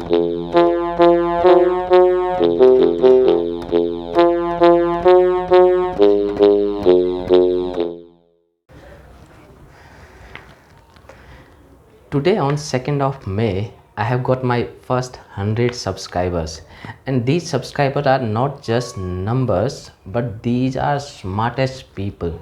Today on 2nd of May, I have got my first 100 subscribers, and these subscribers are not just numbers, but these are smartest people.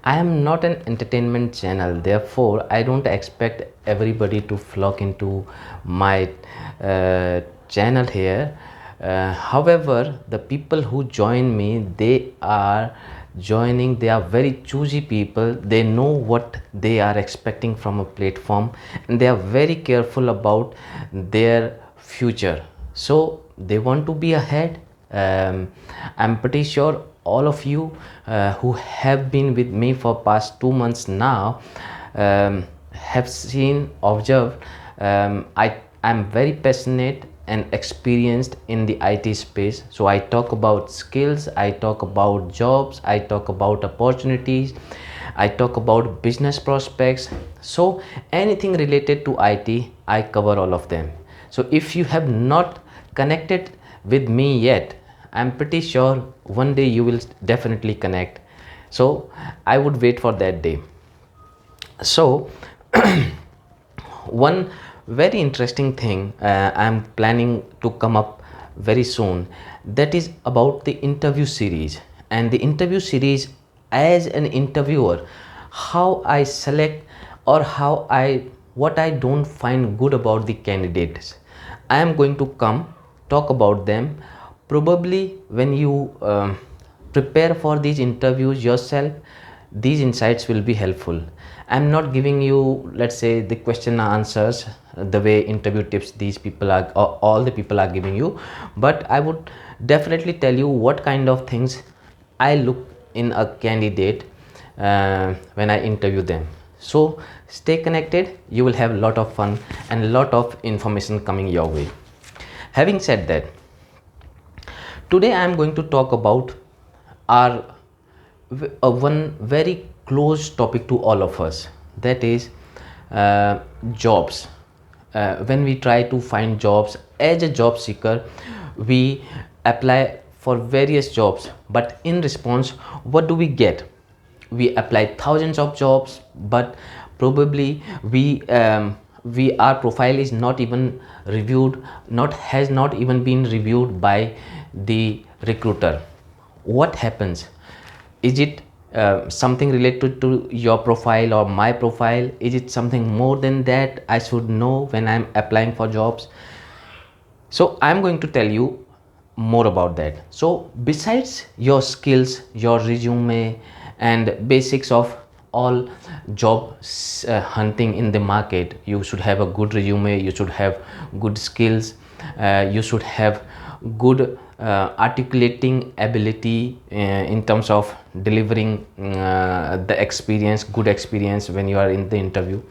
I am not an entertainment channel, therefore I don't expect everybody to flock into my channel here. However, the people who join me, they are very choosy people. They know what they are expecting from a platform, and they are very careful about their future, so they want to be ahead. I'm pretty sure all of you who have been with me for past 2 months now have observed, I'm very passionate and experienced in the IT space. So I talk about skills, I talk about jobs, I talk about opportunities, I talk about business prospects. So anything related to IT, I cover all of them. So if you have not connected with me yet, I'm pretty sure one day you will definitely connect. So I would wait for that day. So one very interesting thing I'm planning to come up very soon, that is about the interview series. And the interview series, as an interviewer, how I select, or what I don't find good about the candidates, I am going to come talk about them. Probably when you prepare for these interviews yourself, these insights will be helpful. I'm not giving you, let's say, the question and answers the way interview tips these people are, or all the people are giving you, but I would definitely tell you what kind of things I look in a candidate when I interview them. So stay connected, you will have a lot of fun and a lot of information coming your way. Having said that, today I am going to talk about our one very close topic to all of us, that is jobs. When we try to find jobs as a job seeker, we apply for various jobs, but in response, what do we get? We apply thousands of jobs, but probably our profile is not even reviewed, has not even been reviewed by the recruiter. What happens? Is it something related to your profile or my profile? Is it something more than that I should know when I'm applying for jobs? So I'm going to tell you more about that. So besides your skills, your resume, and basics of all job hunting in the market, you should have a good resume, you should have good skills, you should have good articulating ability in terms of delivering the experience, good experience when you are in the interview.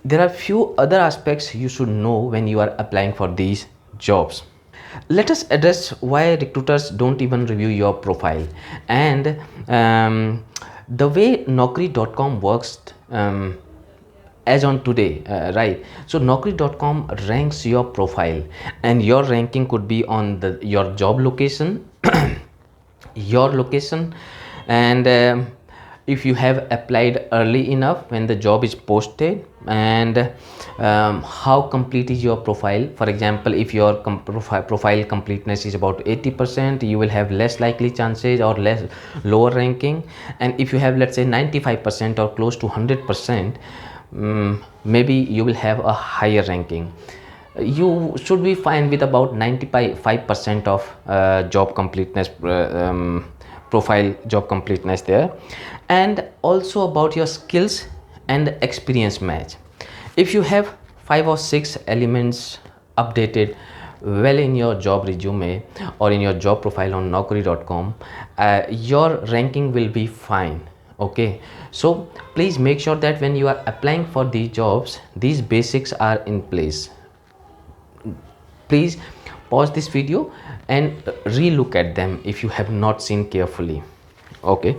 There are few other aspects you should know when you are applying for these jobs. Let us address why recruiters don't even review your profile, and the way naukri.com works as on today, right? So naukri.com ranks your profile, and your ranking could be on your job location your location, and if you have applied early enough when the job is posted, and how complete is your profile. For example, if your profile completeness is about 80%, you will have less likely chances or lower ranking. And if you have, let's say, 95% or close to 100%, maybe you will have a higher ranking. You should be fine with about 95% of job completeness, profile job completeness there. And also about your skills and experience match. If you have 5 or 6 elements updated well in your job resume or in your job profile on naukri.com, your ranking will be fine. Okay, so please make sure that when you are applying for these jobs, these basics are in place. Please pause this video and re-look at them if you have not seen carefully. Okay,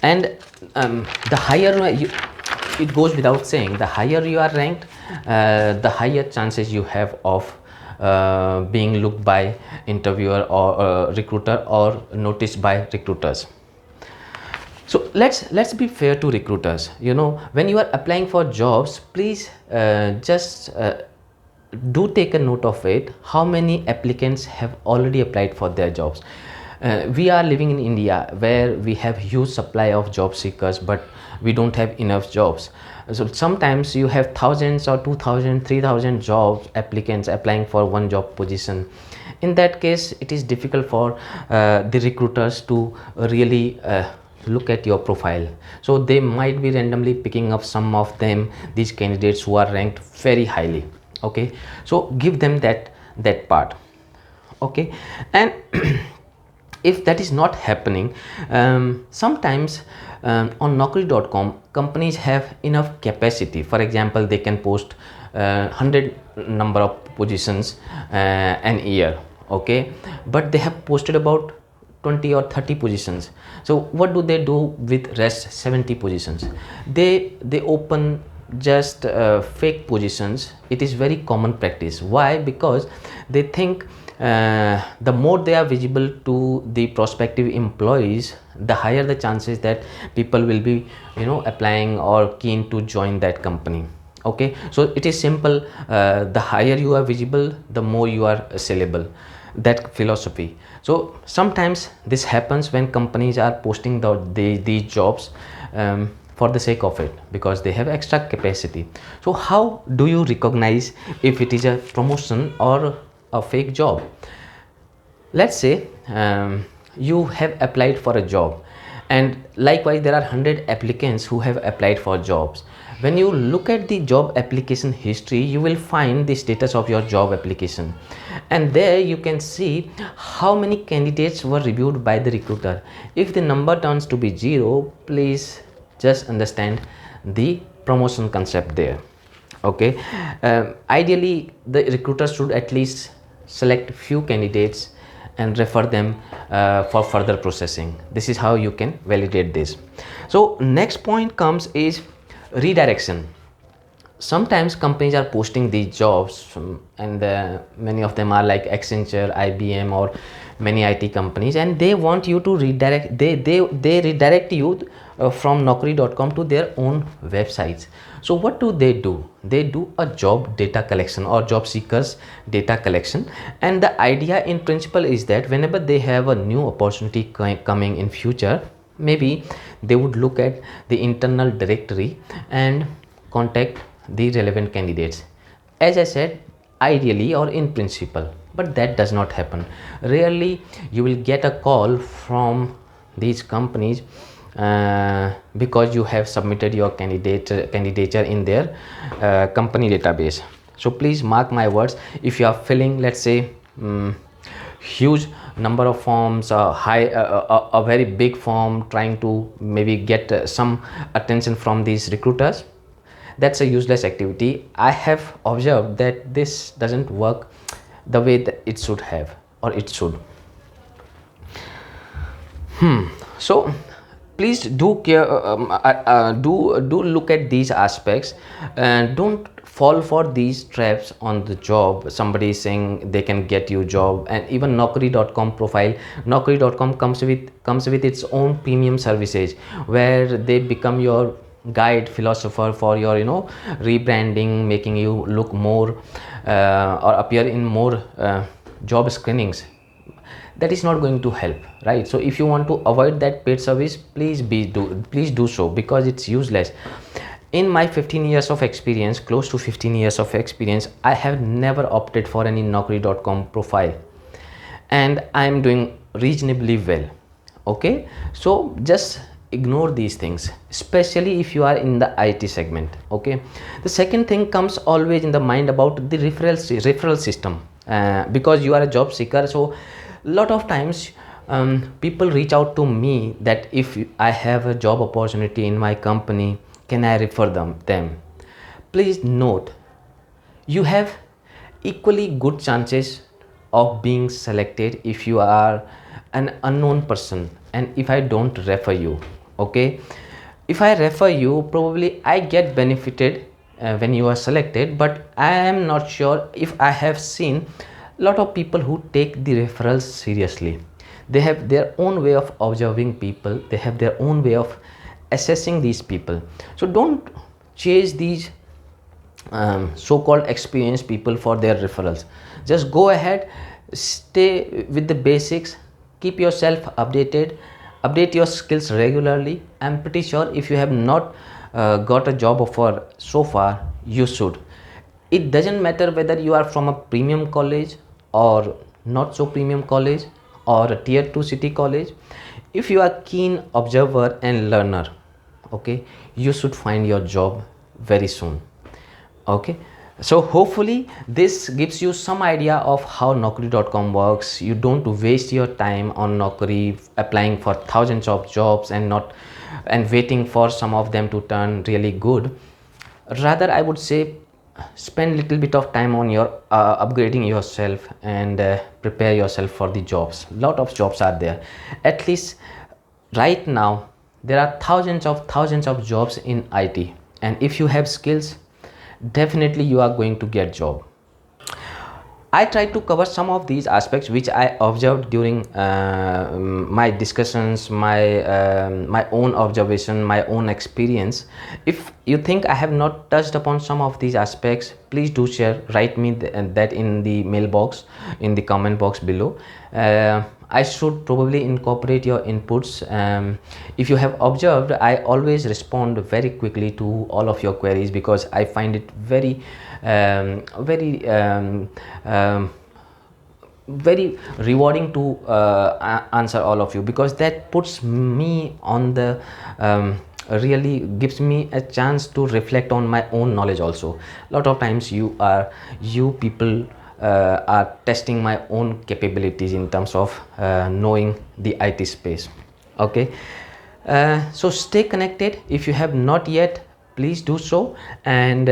and the higher it goes without saying, the higher you are ranked, the higher chances you have of being looked by interviewer or recruiter or noticed by recruiters. So let's be fair to recruiters. When you are applying for jobs, please just do take a note of it, how many applicants have already applied for their jobs. We are living in India where we have huge supply of job seekers, but we don't have enough jobs. So sometimes you have thousands or 2,000 3,000 job applicants applying for one job position. In that case, it is difficult for the recruiters to really look at your profile. So they might be randomly picking up some of them, these candidates who are ranked very highly. Okay, so give them that part. Okay, and if that is not happening, sometimes on naukri.com companies have enough capacity. For example, they can post 100 number of positions an year. Okay, but they have posted about 20 or 30 positions. So what do they do with rest 70 positions? They open just fake positions. It is very common practice. Why? Because they think the more they are visible to the prospective employees, the higher the chances that people will be applying or keen to join that company. Okay, so it is simple. The higher you are visible, the more you are sellable. That philosophy. So sometimes this happens when companies are posting these jobs for the sake of it, because they have extra capacity. So how do you recognize if it is a promotion or a fake job? Let's say you have applied for a job, and likewise there are 100 applicants who have applied for jobs. When you look at the job application history, you will find the status of your job application, and there you can see how many candidates were reviewed by the recruiter. If the number turns to be 0, please just understand the promotion concept there. Okay, ideally the recruiter should at least select few candidates and refer them for further processing. This is how you can validate this. So next point comes is redirection. Sometimes companies are posting these jobs, and many of them are like Accenture, IBM, or many IT companies, and they want you to redirect. They redirect you from naukri.com to their own websites. So what do? They do a job data collection or job seekers data collection, and the idea in principle is that whenever they have a new opportunity coming in future, maybe they would look at the internal directory and contact the relevant candidates. As I said, ideally or in principle, but that does not happen. Rarely you will get a call from these companies because you have submitted your candidature in their company database. So please mark my words, if you are filling, let's say, huge number of forms, a very big form, trying to maybe get some attention from these recruiters, that's a useless activity. I have observed that this doesn't work the way that it should have, or it should. So please do care, do look at these aspects, and don't fall for these traps on the job. Somebody is saying they can get you job, and even naukri.com profile, naukri.com comes with its own premium services where they become your guide philosopher for your rebranding, making you look more or appear in more job screenings. That is not going to help, right? So if you want to avoid that paid service, please do so, because it's useless. In my 15 years of experience, close to 15 years of experience, I have never opted for any naukri.com profile, and I am doing reasonably well. Okay, so just ignore these things, especially if you are in the IT segment. Okay, the second thing comes always in the mind about the referral system, because you are a job seeker. So lot of times people reach out to me that if I have a job opportunity in my company, can I refer them? Please note, you have equally good chances of being selected if you are an unknown person and if I don't refer you. Okay, if I refer you, probably I get benefited when you are selected, but I am not sure if I have seen a lot of people who take the referrals seriously. They have their own way of observing people, they have their own way of assessing these people. So don't chase these so-called experienced people for their referrals. Just go ahead, stay with the basics, keep yourself updated, update your skills regularly. I'm pretty sure if you have not got a job offer so far, you should. It doesn't matter whether you are from a premium college or not so premium college or a tier 2 city college. If you are keen observer and learner, okay, you should find your job very soon. Okay, so hopefully this gives you some idea of how naukri.com works. You don't waste your time on Naukri applying for thousands of jobs and not and waiting for some of them to turn really good. Rather, I would say spend little bit of time on your upgrading yourself and prepare yourself for the jobs. Lot of jobs are there. At least right now there are thousands of jobs in IT, and if you have skills, definitely you are going to get job. I tried to cover some of these aspects which I observed during my discussions, my own observation, my own experience. If you think I have not touched upon some of these aspects, please do share, write me that in the mailbox, in the comment box below. I should probably incorporate your inputs. If you have observed, I always respond very quickly to all of your queries because I find it very very rewarding to answer all of you, because that puts me on the really gives me a chance to reflect on my own knowledge also. A lot of times you people are testing my own capabilities in terms of knowing the IT space. Okay, so stay connected. If you have not yet, please do so, and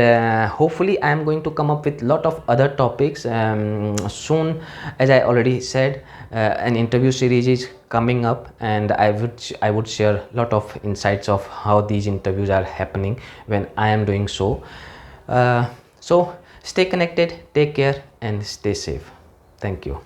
hopefully I am going to come up with lot of other topics soon. As I already said, an interview series is coming up, and I would share lot of insights of how these interviews are happening when I am doing so. So stay connected, take care, and stay safe. Thank you.